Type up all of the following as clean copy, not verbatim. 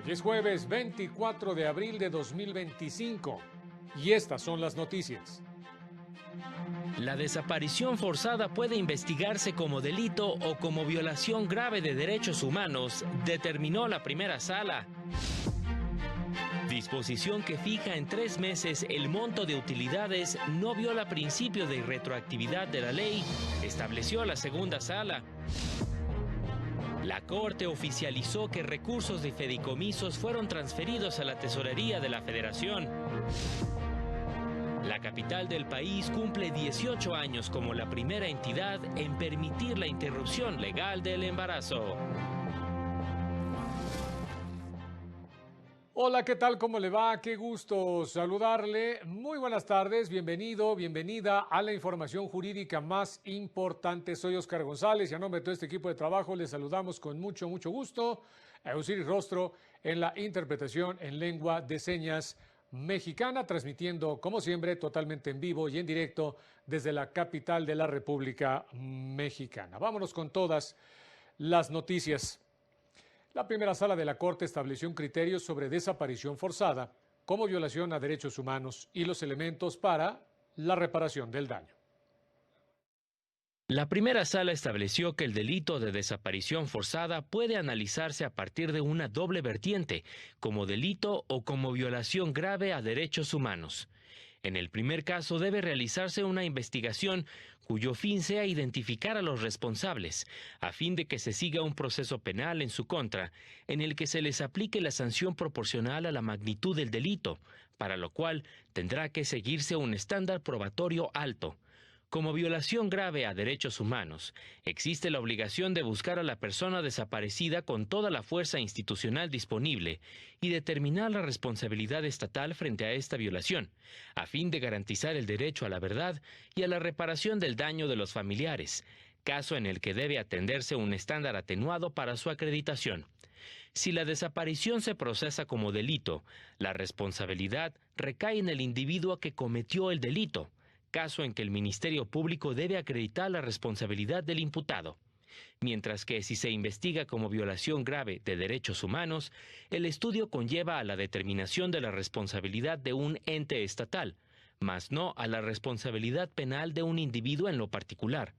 Hoy es jueves 24 de abril de 2025 y estas son las noticias. La desaparición forzada puede investigarse como delito o como violación grave de derechos humanos, determinó la primera sala. Disposición que fija en 3 meses el monto de utilidades no viola principio de irretroactividad de la ley, estableció la segunda sala. La Corte oficializó que recursos de fideicomisos fueron transferidos a la Tesorería de la Federación. La capital del país cumple 18 años como la primera entidad en permitir la interrupción legal del embarazo. Hola, ¿qué tal? ¿Cómo le va? Qué gusto saludarle. Muy buenas tardes, bienvenido, bienvenida a la información jurídica más importante. Soy Oscar González y a nombre de todo este equipo de trabajo les saludamos con mucho gusto a Osiris Rostro en la interpretación en lengua de señas mexicana, transmitiendo como siempre totalmente en vivo y en directo desde la capital de la República Mexicana. Vámonos con todas las noticias. La primera sala de la Corte estableció un criterio sobre desaparición forzada como violación a derechos humanos y los elementos para la reparación del daño. La primera sala estableció que el delito de desaparición forzada puede analizarse a partir de una doble vertiente, como delito o como violación grave a derechos humanos. En el primer caso debe realizarse una investigación cuyo fin sea identificar a los responsables, a fin de que se siga un proceso penal en su contra, en el que se les aplique la sanción proporcional a la magnitud del delito, para lo cual tendrá que seguirse un estándar probatorio alto. Como violación grave a derechos humanos, existe la obligación de buscar a la persona desaparecida con toda la fuerza institucional disponible y determinar la responsabilidad estatal frente a esta violación, a fin de garantizar el derecho a la verdad y a la reparación del daño de los familiares, caso en el que debe atenderse un estándar atenuado para su acreditación. Si la desaparición se procesa como delito, la responsabilidad recae en el individuo que cometió el delito, caso en que el Ministerio Público debe acreditar la responsabilidad del imputado. Mientras que si se investiga como violación grave de derechos humanos, el estudio conlleva a la determinación de la responsabilidad de un ente estatal, mas no a la responsabilidad penal de un individuo en lo particular,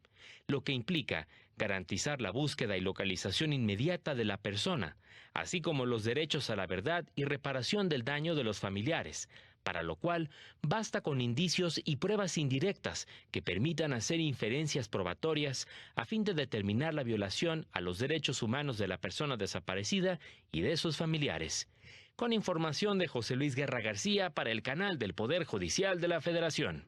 lo que implica garantizar la búsqueda y localización inmediata de la persona, así como los derechos a la verdad y reparación del daño de los familiares, para lo cual basta con indicios y pruebas indirectas que permitan hacer inferencias probatorias a fin de determinar la violación a los derechos humanos de la persona desaparecida y de sus familiares. Con información de José Luis Guerra García para el canal del Poder Judicial de la Federación.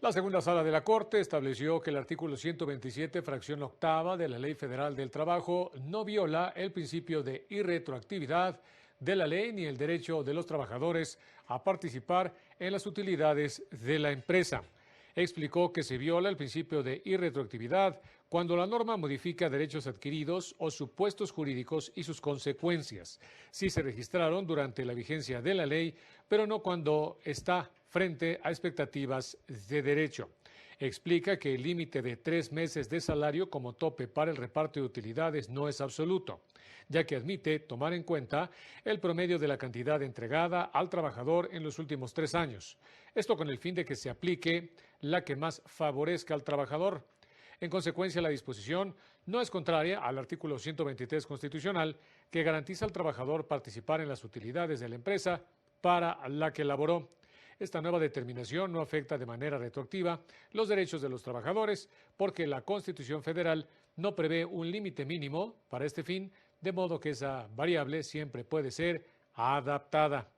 La segunda sala de la Corte estableció que el artículo 127, fracción octava de la Ley Federal del Trabajo no viola el principio de irretroactividad de la ley ni el derecho de los trabajadores a participar en las utilidades de la empresa. Explicó que se viola el principio de irretroactividad cuando la norma modifica derechos adquiridos o supuestos jurídicos y sus consecuencias, si se registraron durante la vigencia de la ley, pero no cuando está frente a expectativas de derecho. Explica que el límite de 3 meses de salario como tope para el reparto de utilidades no es absoluto, ya que admite tomar en cuenta el promedio de la cantidad entregada al trabajador en los últimos 3 años. Esto con el fin de que se aplique la que más favorezca al trabajador. En consecuencia, la disposición no es contraria al artículo 123 constitucional, que garantiza al trabajador participar en las utilidades de la empresa para la que laboró. Esta nueva determinación no afecta de manera retroactiva los derechos de los trabajadores porque la Constitución Federal no prevé un límite mínimo para este fin, de modo que esa variable siempre puede ser adaptada.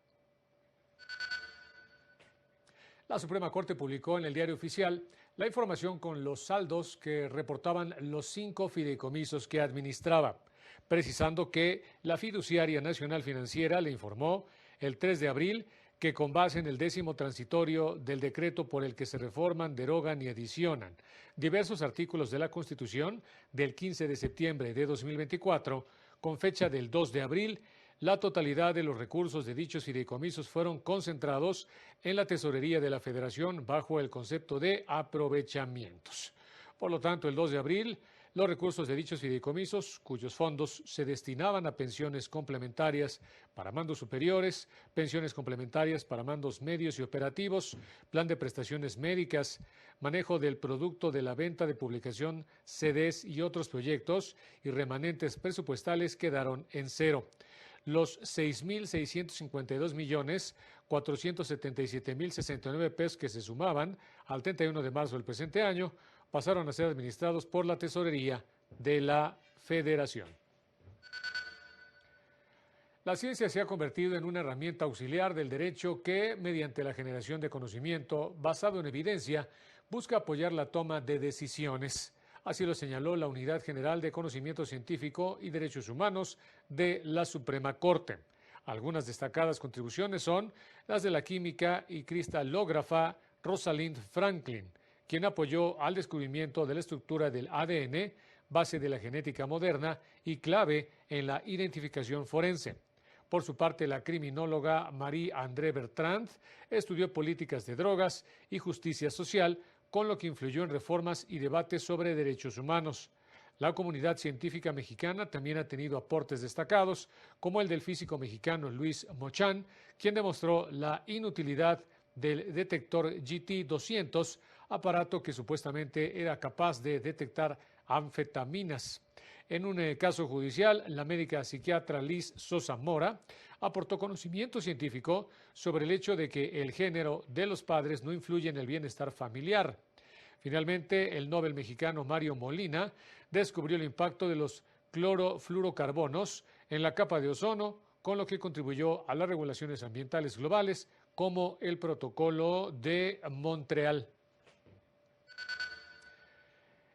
La Suprema Corte publicó en el Diario Oficial la información con los saldos que reportaban los 5 fideicomisos que administraba, precisando que la Fiduciaria Nacional Financiera le informó el 3 de abril que con base en el 10º transitorio del decreto por el que se reforman, derogan y adicionan diversos artículos de la Constitución del 15 de septiembre de 2024, con fecha del 2 de abril, la totalidad de los recursos de dichos fideicomisos fueron concentrados en la Tesorería de la Federación bajo el concepto de aprovechamientos. Por lo tanto, el 2 de abril, Los recursos de dichos fideicomisos, cuyos fondos se destinaban a pensiones complementarias para mandos superiores, pensiones complementarias para mandos medios y operativos, plan de prestaciones médicas, manejo del producto de la venta de publicación, CDs y otros proyectos y remanentes presupuestales quedaron en cero. Los 6.652.477.069 pesos que se sumaban al 31 de marzo del presente año pasaron a ser administrados por la Tesorería de la Federación. La ciencia se ha convertido en una herramienta auxiliar del derecho que, mediante la generación de conocimiento basado en evidencia, busca apoyar la toma de decisiones. Así lo señaló la Unidad General de Conocimiento Científico y Derechos Humanos de la Suprema Corte. Algunas destacadas contribuciones son las de la química y cristalógrafa Rosalind Franklin, quien apoyó al descubrimiento de la estructura del ADN, base de la genética moderna y clave en la identificación forense. Por su parte, la criminóloga Marie-André Bertrand estudió políticas de drogas y justicia social, con lo que influyó en reformas y debates sobre derechos humanos. La comunidad científica mexicana también ha tenido aportes destacados, como el del físico mexicano Luis Mochán, quien demostró la inutilidad del detector GT200, aparato que supuestamente era capaz de detectar anfetaminas. En un caso judicial, la médica psiquiatra Liz Sosa Mora aportó conocimiento científico sobre el hecho de que el género de los padres no influye en el bienestar familiar. Finalmente, el Nobel mexicano Mario Molina descubrió el impacto de los clorofluorocarbonos en la capa de ozono, con lo que contribuyó a las regulaciones ambientales globales, como el Protocolo de Montreal.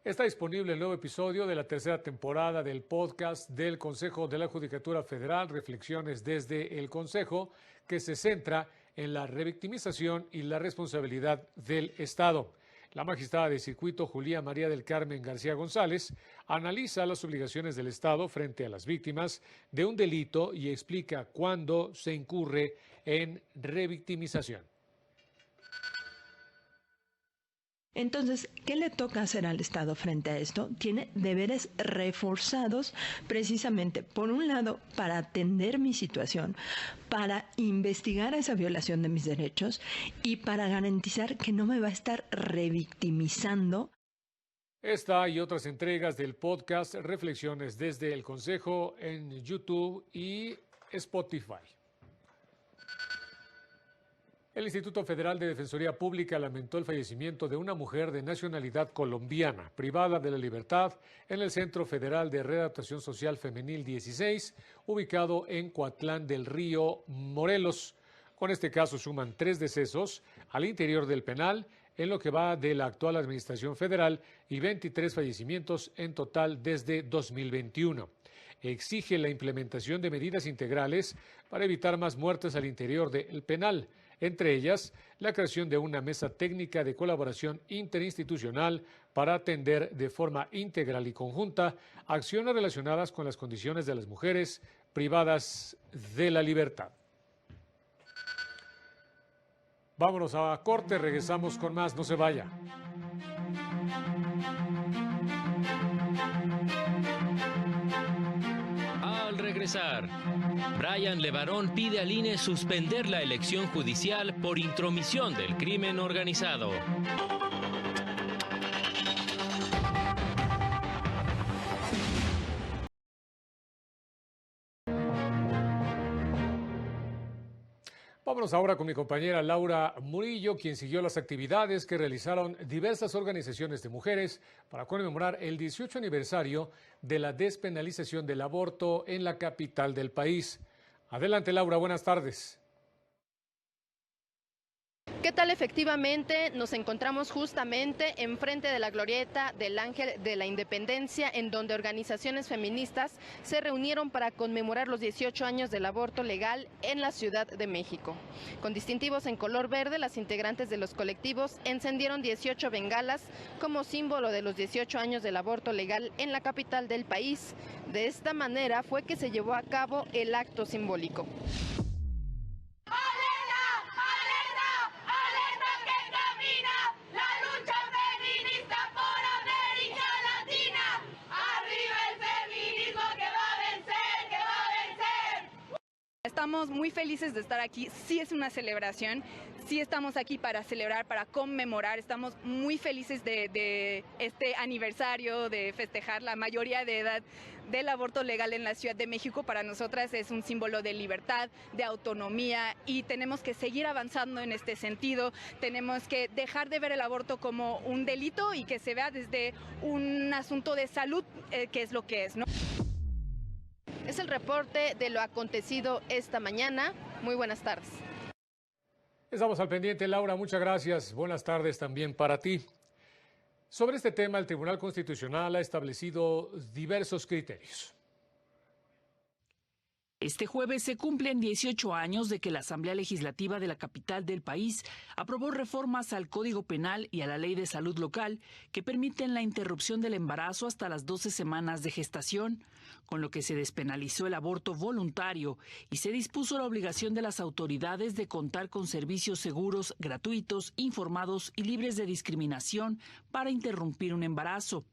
Está disponible el nuevo episodio de la tercera temporada del podcast del Consejo de la Judicatura Federal, Reflexiones desde el Consejo, que se centra en la revictimización y la responsabilidad del Estado. La magistrada de circuito Julia María del Carmen García González analiza las obligaciones del Estado frente a las víctimas de un delito y explica cuándo se incurre en revictimización. Entonces, ¿qué le toca hacer al Estado frente a esto? Tiene deberes reforzados precisamente, por un lado, para atender mi situación, para investigar esa violación de mis derechos y para garantizar que no me va a estar revictimizando. Esta y otras entregas del podcast Reflexiones desde el Consejo en YouTube y Spotify. El Instituto Federal de Defensoría Pública lamentó el fallecimiento de una mujer de nacionalidad colombiana, privada de la libertad, en el Centro Federal de Readaptación Social Femenil 16, ubicado en Coatlán del Río, Morelos. Con este caso suman 3 decesos al interior del penal, en lo que va de la actual administración federal, y 23 fallecimientos en total desde 2021. Exige la implementación de medidas integrales para evitar más muertes al interior del penal, entre ellas la creación de una mesa técnica de colaboración interinstitucional para atender de forma integral y conjunta acciones relacionadas con las condiciones de las mujeres privadas de la libertad. Vámonos a corte, regresamos con más, no se vaya. Al regresar, Brian Levarón pide al INE suspender la elección judicial por intromisión del crimen organizado. Vámonos ahora con mi compañera Laura Murillo, quien siguió las actividades que realizaron diversas organizaciones de mujeres para conmemorar el 18 aniversario de la despenalización del aborto en la capital del país. Adelante, Laura, buenas tardes. ¿Qué tal? Efectivamente, nos encontramos justamente enfrente de la glorieta del Ángel de la Independencia, en donde organizaciones feministas se reunieron para conmemorar los 18 años del aborto legal en la Ciudad de México. Con distintivos en color verde, las integrantes de los colectivos encendieron 18 bengalas como símbolo de los 18 años del aborto legal en la capital del país. De esta manera fue que se llevó a cabo el acto simbólico. estamos muy felices de estar aquí. Sí es una celebración, sí estamos aquí para celebrar, para conmemorar. Estamos muy felices de este aniversario, de festejar la mayoría de edad del aborto legal en la Ciudad de México. Para nosotras es un símbolo de libertad, de autonomía, y tenemos que seguir avanzando en este sentido. Tenemos que dejar de ver el aborto como un delito y que se vea desde un asunto de salud, que es lo que es, ¿no? Es el reporte de lo acontecido esta mañana. Muy buenas tardes. Estamos al pendiente, Laura, muchas gracias. Buenas tardes también para ti. Sobre este tema, el Tribunal Constitucional ha establecido diversos criterios. Este jueves se cumplen 18 años de que la Asamblea Legislativa de la capital del país aprobó reformas al Código Penal y a la Ley de Salud Local que permiten la interrupción del embarazo hasta las 12 semanas de gestación, con lo que se despenalizó el aborto voluntario y se dispuso la obligación de las autoridades de contar con servicios seguros, gratuitos, informados y libres de discriminación para interrumpir un embarazo.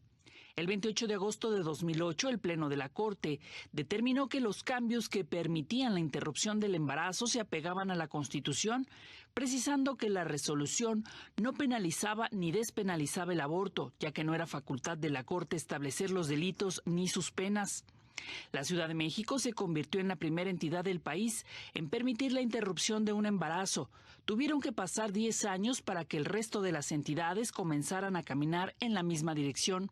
El 28 de agosto de 2008, el Pleno de la Corte determinó que los cambios que permitían la interrupción del embarazo se apegaban a la Constitución, precisando que la resolución no penalizaba ni despenalizaba el aborto, ya que no era facultad de la Corte establecer los delitos ni sus penas. La Ciudad de México se convirtió en la primera entidad del país en permitir la interrupción de un embarazo. Tuvieron que pasar 10 años para que el resto de las entidades comenzaran a caminar en la misma dirección.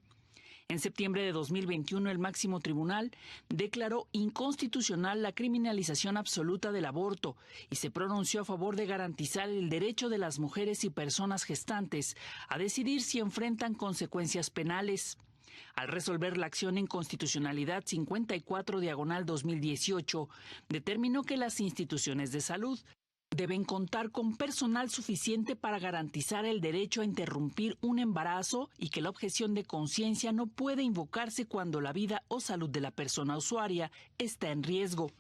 En septiembre de 2021, el máximo tribunal declaró inconstitucional la criminalización absoluta del aborto y se pronunció a favor de garantizar el derecho de las mujeres y personas gestantes a decidir si enfrentan consecuencias penales. Al resolver la acción en constitucionalidad 54/2018, determinó que las instituciones de salud deben contar con personal suficiente para garantizar el derecho a interrumpir un embarazo y que la objeción de conciencia no puede invocarse cuando la vida o salud de la persona usuaria está en riesgo.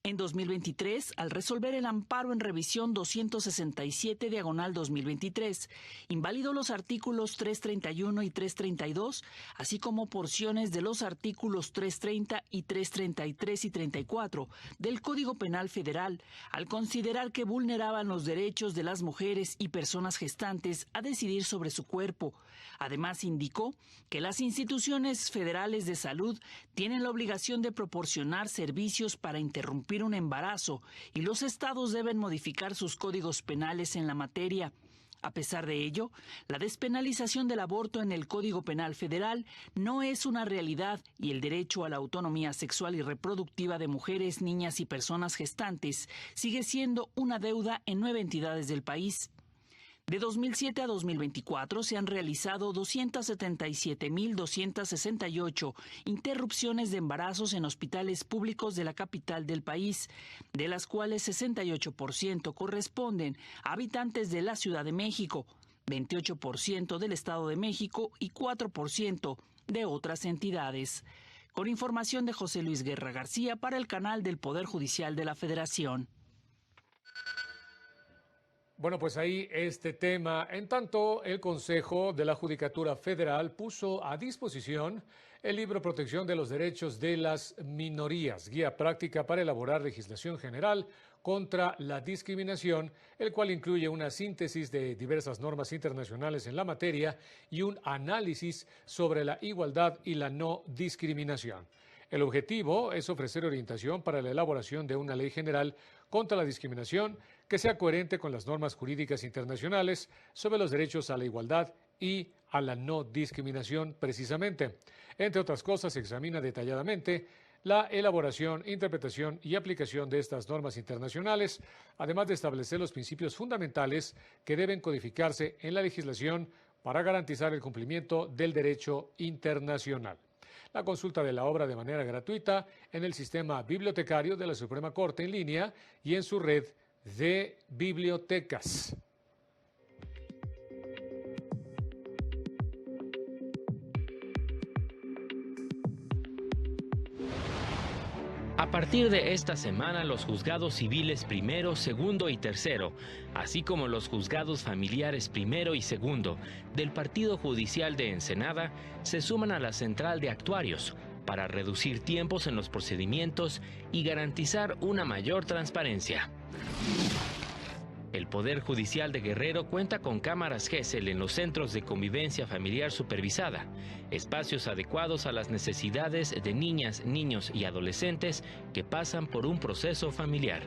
En 2023, al resolver el amparo en revisión 267/2023, invalidó los artículos 331 y 332, así como porciones de los artículos 330 y 333 y 34 del Código Penal Federal, al considerar que vulneraban los derechos de las mujeres y personas gestantes a decidir sobre su cuerpo. Además, indicó que las instituciones federales de salud tienen la obligación de proporcionar servicios para interrumpir un embarazo y los estados deben modificar sus códigos penales en la materia. A pesar de ello, la despenalización del aborto en el Código Penal Federal no es una realidad y el derecho a la autonomía sexual y reproductiva de mujeres, niñas y personas gestantes sigue siendo una deuda en 9 entidades del país. De 2007 a 2024 se han realizado 277.268 interrupciones de embarazos en hospitales públicos de la capital del país, de las cuales 68% corresponden a habitantes de la Ciudad de México, 28% del Estado de México y 4% de otras entidades. Con información de José Luis Guerra García para el canal del Poder Judicial de la Federación. Bueno, pues ahí este tema. En tanto, el Consejo de la Judicatura Federal puso a disposición el libro Protección de los Derechos de las Minorías, guía práctica para elaborar legislación general contra la discriminación, el cual incluye una síntesis de diversas normas internacionales en la materia y un análisis sobre la igualdad y la no discriminación. El objetivo es ofrecer orientación para la elaboración de una ley general contra la discriminación que sea coherente con las normas jurídicas internacionales sobre los derechos a la igualdad y a la no discriminación precisamente. Entre otras cosas, se examina detalladamente la elaboración, interpretación y aplicación de estas normas internacionales, además de establecer los principios fundamentales que deben codificarse en la legislación para garantizar el cumplimiento del derecho internacional. La consulta de la obra de manera gratuita en el sistema bibliotecario de la Suprema Corte en línea y en su red de bibliotecas. A partir de esta semana, los juzgados civiles primero, segundo y tercero, así como los juzgados familiares primero y segundo del Partido Judicial de Ensenada, se suman a la Central de Actuarios para reducir tiempos en los procedimientos y garantizar una mayor transparencia. El Poder Judicial de Guerrero cuenta con cámaras GESEL en los centros de convivencia familiar supervisada, espacios adecuados a las necesidades de niñas, niños y adolescentes que pasan por un proceso familiar.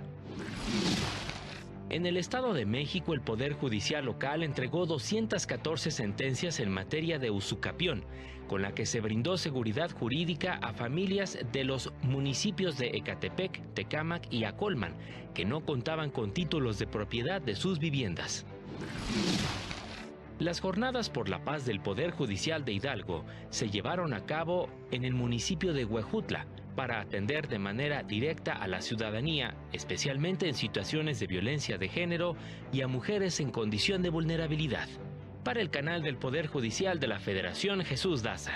En el Estado de México, el Poder Judicial local entregó 214 sentencias en materia de usucapión, con la que se brindó seguridad jurídica a familias de los municipios de Ecatepec, Tecámac y Acolman, que no contaban con títulos de propiedad de sus viviendas. Las jornadas por la paz del Poder Judicial de Hidalgo se llevaron a cabo en el municipio de Huejutla, para atender de manera directa a la ciudadanía, especialmente en situaciones de violencia de género y a mujeres en condición de vulnerabilidad. Para el canal del Poder Judicial de la Federación, Jesús Daza.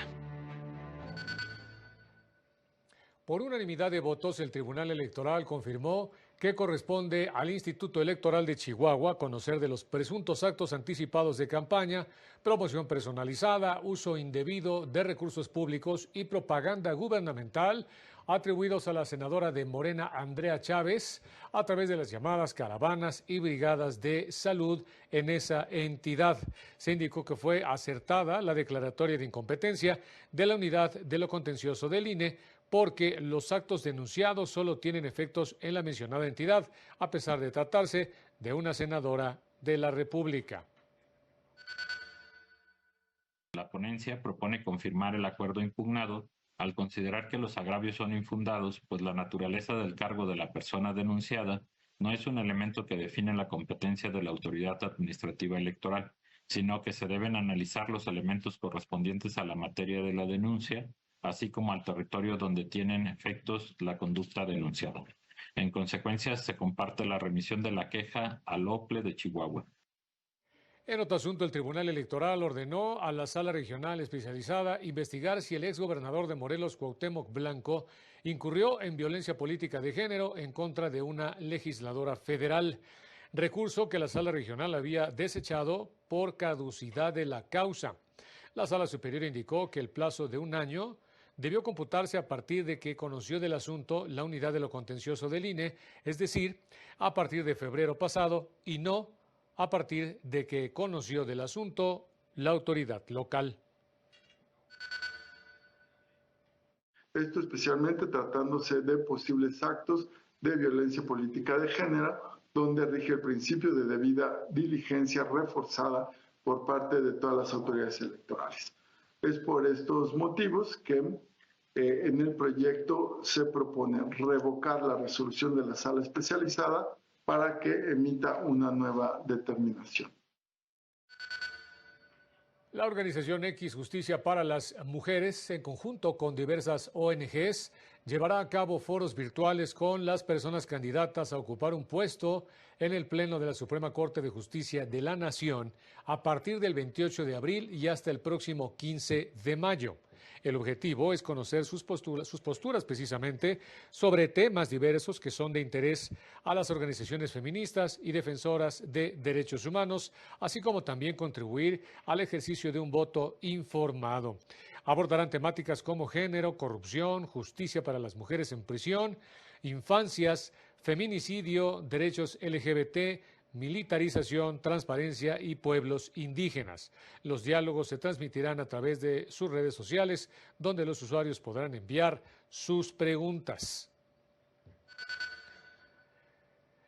Por unanimidad de votos, el Tribunal Electoral confirmó que corresponde al Instituto Electoral de Chihuahua conocer de los presuntos actos anticipados de campaña, promoción personalizada, uso indebido de recursos públicos y propaganda gubernamental atribuidos a la senadora de Morena, Andrea Chávez, a través de las llamadas caravanas y brigadas de salud en esa entidad. Se indicó que fue acertada la declaratoria de incompetencia de la Unidad de lo Contencioso del INE, porque los actos denunciados solo tienen efectos en la mencionada entidad, a pesar de tratarse de una senadora de la República. La ponencia propone confirmar el acuerdo impugnado al considerar que los agravios son infundados, pues la naturaleza del cargo de la persona denunciada no es un elemento que define la competencia de la autoridad administrativa electoral, sino que se deben analizar los elementos correspondientes a la materia de la denuncia, así como al territorio donde tienen efectos la conducta denunciada. En consecuencia, se comparte la remisión de la queja al OPLE de Chihuahua. En otro asunto, el Tribunal Electoral ordenó a la Sala Regional Especializada investigar si el exgobernador de Morelos, Cuauhtémoc Blanco, incurrió en violencia política de género en contra de una legisladora federal. Recurso que la Sala Regional había desechado por caducidad de la causa. La Sala Superior indicó que el plazo de un año debió computarse a partir de que conoció del asunto la Unidad de lo Contencioso del INE, es decir, a partir de febrero pasado, y no a partir de que conoció del asunto la autoridad local. Esto especialmente tratándose de posibles actos de violencia política de género, donde rige el principio de debida diligencia reforzada por parte de todas las autoridades electorales. Es por estos motivos que en el proyecto se propone revocar la resolución de la sala especializada para que emita una nueva determinación. La organización X Justicia para las Mujeres, en conjunto con diversas ONGs, llevará a cabo foros virtuales con las personas candidatas a ocupar un puesto en el Pleno de la Suprema Corte de Justicia de la Nación a partir del 28 de abril y hasta el próximo 15 de mayo. El objetivo es conocer sus posturas precisamente sobre temas diversos que son de interés a las organizaciones feministas y defensoras de derechos humanos, así como también contribuir al ejercicio de un voto informado. Abordarán temáticas como género, corrupción, justicia para las mujeres en prisión, infancias, feminicidio, derechos LGBT, militarización, transparencia y pueblos indígenas. Los diálogos se transmitirán a través de sus redes sociales, donde los usuarios podrán enviar sus preguntas.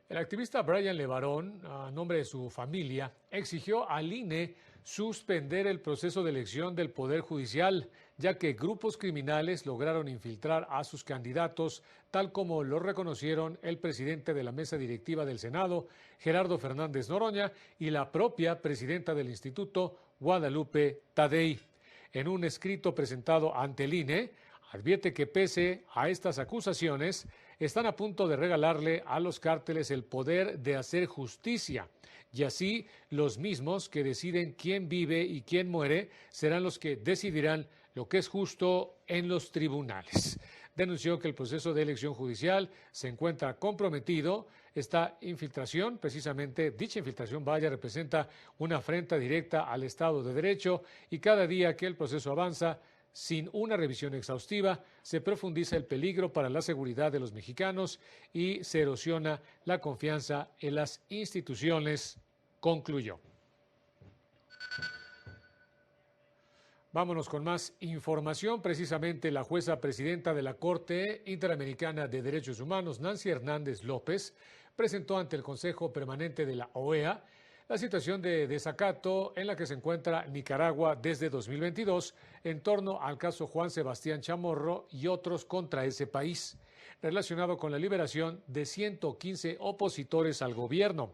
El activista Brian Levarón, a nombre de su familia, exigió al INE suspender el proceso de elección del Poder Judicial, ya que grupos criminales lograron infiltrar a sus candidatos, tal como lo reconocieron el presidente de la mesa directiva del Senado, Gerardo Fernández Noroña, y la propia presidenta del Instituto, Guadalupe Tadei. En un escrito presentado ante el INE, advierte que pese a estas acusaciones, están a punto de regalarle a los cárteles el poder de hacer justicia. Y así, los mismos que deciden quién vive y quién muere serán los que decidirán lo que es justo en los tribunales. Denunció que el proceso de elección judicial se encuentra comprometido. Esta infiltración, precisamente dicha infiltración, representa una afrenta directa al Estado de Derecho y cada día que el proceso avanza, sin una revisión exhaustiva, se profundiza el peligro para la seguridad de los mexicanos y se erosiona la confianza en las instituciones, concluyó. Vámonos con más información. Precisamente la jueza presidenta de la Corte Interamericana de Derechos Humanos, Nancy Hernández López, presentó ante el Consejo Permanente de la OEA la situación de desacato en la que se encuentra Nicaragua desde 2022 en torno al caso Juan Sebastián Chamorro y otros contra ese país, relacionado con la liberación de 115 opositores al gobierno.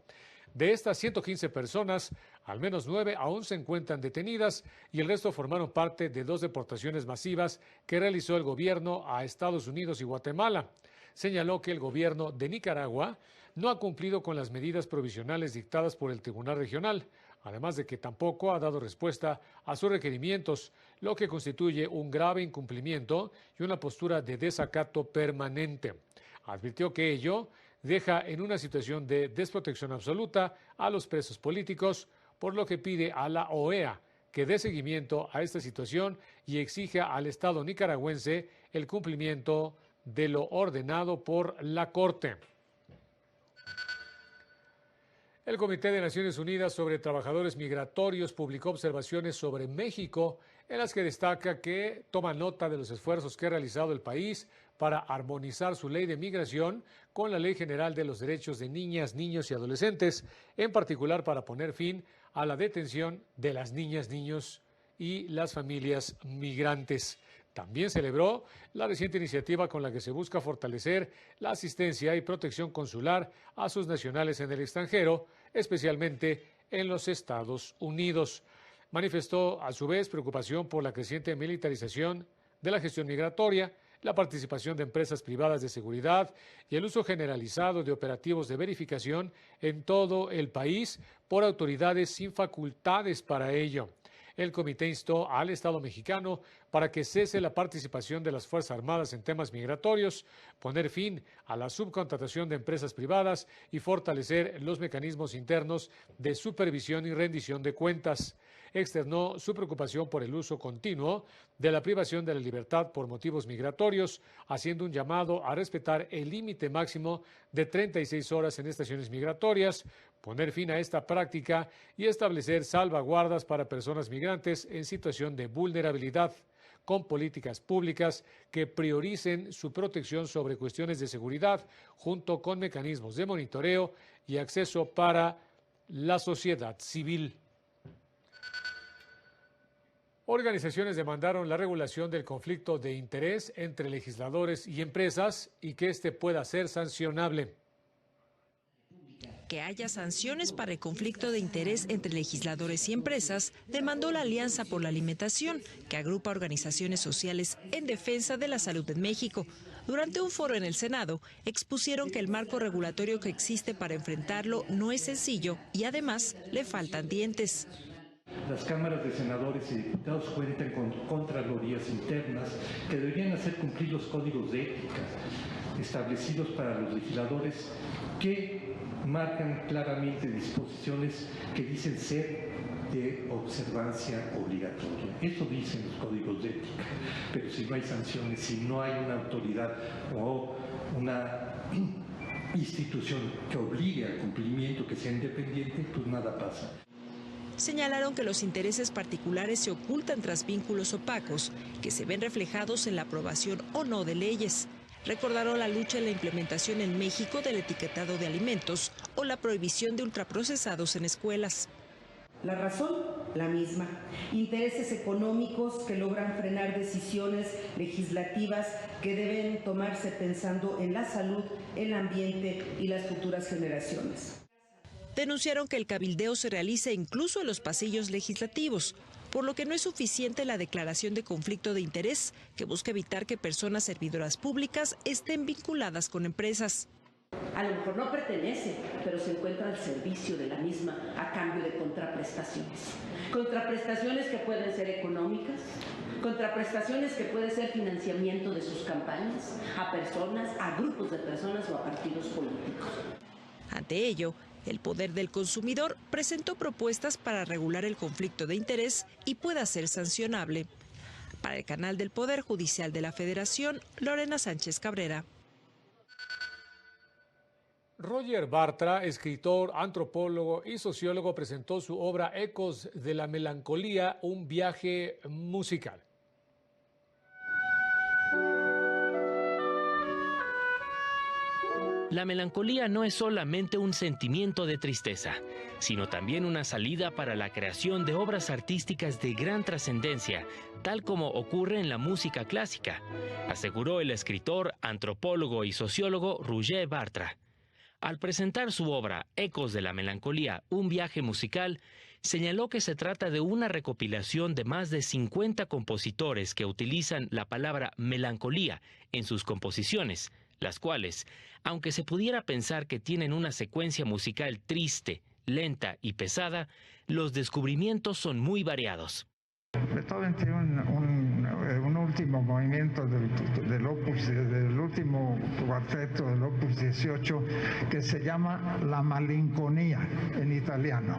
De estas 115 personas, al menos 9 aún se encuentran detenidas y el resto formaron parte de 2 deportaciones masivas que realizó el gobierno a Estados Unidos y Guatemala. Señaló que el gobierno de Nicaragua no ha cumplido con las medidas provisionales dictadas por el Tribunal Regional, además de que tampoco ha dado respuesta a sus requerimientos, lo que constituye un grave incumplimiento y una postura de desacato permanente. Advirtió que ello deja en una situación de desprotección absoluta a los presos políticos, por lo que pide a la OEA que dé seguimiento a esta situación y exija al Estado nicaragüense el cumplimiento de lo ordenado por la Corte. El Comité de Naciones Unidas sobre Trabajadores Migratorios publicó observaciones sobre México en las que destaca que toma nota de los esfuerzos que ha realizado el país para armonizar su ley de migración con la Ley General de los Derechos de Niñas, Niños y Adolescentes, en particular para poner fin a la detención de las niñas, niños y las familias migrantes. También celebró la reciente iniciativa con la que se busca fortalecer la asistencia y protección consular a sus nacionales en el extranjero, especialmente en los Estados Unidos. Manifestó a su vez preocupación por la creciente militarización de la gestión migratoria, la participación de empresas privadas de seguridad y el uso generalizado de operativos de verificación en todo el país por autoridades sin facultades para ello. El comité instó al Estado mexicano para que cese la participación de las Fuerzas Armadas en temas migratorios, poner fin a la subcontratación de empresas privadas y fortalecer los mecanismos internos de supervisión y rendición de cuentas. Externó su preocupación por el uso continuo de la privación de la libertad por motivos migratorios, haciendo un llamado a respetar el límite máximo de 36 horas en estaciones migratorias, poner fin a esta práctica y establecer salvaguardas para personas migrantes en situación de vulnerabilidad, con políticas públicas que prioricen su protección sobre cuestiones de seguridad, junto con mecanismos de monitoreo y acceso para la sociedad civil. Organizaciones demandaron la regulación del conflicto de interés entre legisladores y empresas y que este pueda ser sancionable. Que haya sanciones para el conflicto de interés entre legisladores y empresas, demandó la Alianza por la Alimentación, que agrupa organizaciones sociales en defensa de la salud en México. Durante un foro en el Senado, expusieron que el marco regulatorio que existe para enfrentarlo no es sencillo y además le faltan dientes. Las cámaras de senadores y diputados cuentan con contralorías internas que deberían hacer cumplir los códigos de ética establecidos para los legisladores que marcan claramente disposiciones que dicen ser de observancia obligatoria. Eso dicen los códigos de ética, pero si no hay sanciones, si no hay una autoridad o una institución que obligue al cumplimiento, que sea independiente, pues nada pasa. Señalaron que los intereses particulares se ocultan tras vínculos opacos que se ven reflejados en la aprobación o no de leyes. Recordaron la lucha en la implementación en México del etiquetado de alimentos o la prohibición de ultraprocesados en escuelas. La razón, la misma. Intereses económicos que logran frenar decisiones legislativas que deben tomarse pensando en la salud, el ambiente y las futuras generaciones. Denunciaron que el cabildeo se realiza incluso en los pasillos legislativos, por lo que no es suficiente la declaración de conflicto de interés que busca evitar que personas servidoras públicas estén vinculadas con empresas. A lo mejor no pertenece, pero se encuentra al servicio de la misma a cambio de contraprestaciones. Contraprestaciones que pueden ser económicas, contraprestaciones que pueden ser financiamiento de sus campañas a personas, a grupos de personas o a partidos políticos. Ante ello, el Poder del Consumidor presentó propuestas para regular el conflicto de interés y pueda ser sancionable. Para el canal del Poder Judicial de la Federación, Lorena Sánchez Cabrera. Roger Bartra, escritor, antropólogo y sociólogo, presentó su obra Ecos de la Melancolía, un viaje musical. La melancolía no es solamente un sentimiento de tristeza, sino también una salida para la creación de obras artísticas de gran trascendencia, tal como ocurre en la música clásica, aseguró el escritor, antropólogo y sociólogo Roger Bartra. Al presentar su obra Ecos de la Melancolía, un viaje musical, señaló que se trata de una recopilación de más de 50 compositores que utilizan la palabra melancolía en sus composiciones, las cuales, aunque se pudiera pensar que tienen una secuencia musical triste, lenta y pesada, los descubrimientos son muy variados. Beethoven tiene un último movimiento del último cuarteto del Opus 18 que se llama La Malinconía en italiano.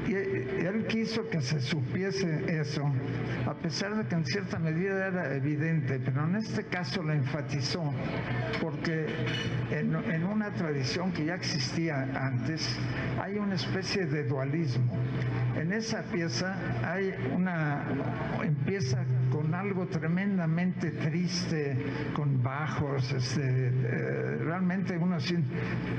Y él quiso que se supiese eso, a pesar de que en cierta medida era evidente, pero en este caso lo enfatizó, porque en una tradición que ya existía antes, hay una especie de dualismo. En esa pieza empieza con algo tremendamente triste, con bajos, realmente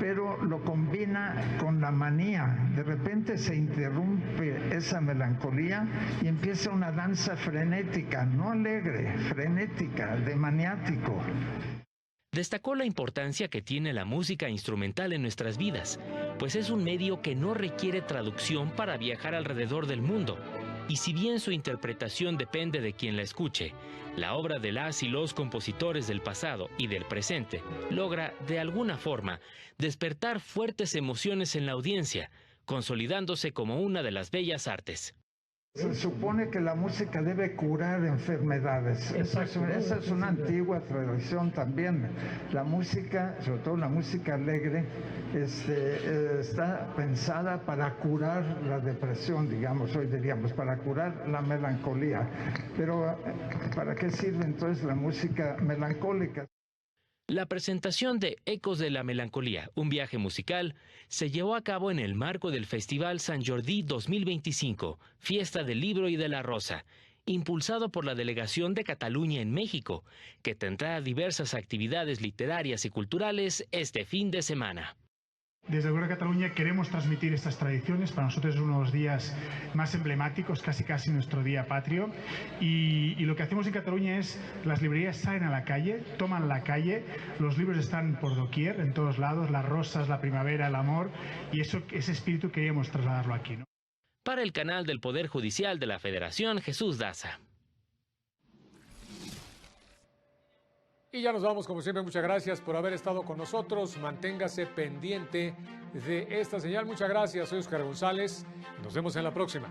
pero lo combina con la manía. De repente se interrumpe esa melancolía y empieza una danza frenética, no alegre, frenética, de maniático. Destacó la importancia que tiene la música instrumental en nuestras vidas, pues es un medio que no requiere traducción para viajar alrededor del mundo. Y si bien su interpretación depende de quien la escuche, la obra de las y los compositores del pasado y del presente logra, de alguna forma, despertar fuertes emociones en la audiencia, consolidándose como una de las bellas artes. Se supone que la música debe curar enfermedades. Esa es una antigua tradición también. La música, sobre todo la música alegre, está pensada para curar la depresión, digamos, hoy diríamos, para curar la melancolía. Pero, ¿para qué sirve entonces la música melancólica? La presentación de Ecos de la Melancolía, un viaje musical, se llevó a cabo en el marco del Festival Sant Jordi 2025, Fiesta del Libro y de la Rosa, impulsado por la Delegación de Cataluña en México, que tendrá diversas actividades literarias y culturales este fin de semana. Desde el Gobierno de Cataluña queremos transmitir estas tradiciones. Para nosotros es uno de los días más emblemáticos, casi nuestro día patrio. Y lo que hacemos en Cataluña es, las librerías salen a la calle, toman la calle, los libros están por doquier, en todos lados, las rosas, la primavera, el amor, y ese espíritu queríamos trasladarlo aquí, ¿no? Para el canal del Poder Judicial de la Federación, Jesús Daza. Y ya nos vamos, como siempre, muchas gracias por haber estado con nosotros. Manténgase pendiente de esta señal. Muchas gracias, soy Oscar González. Nos vemos en la próxima.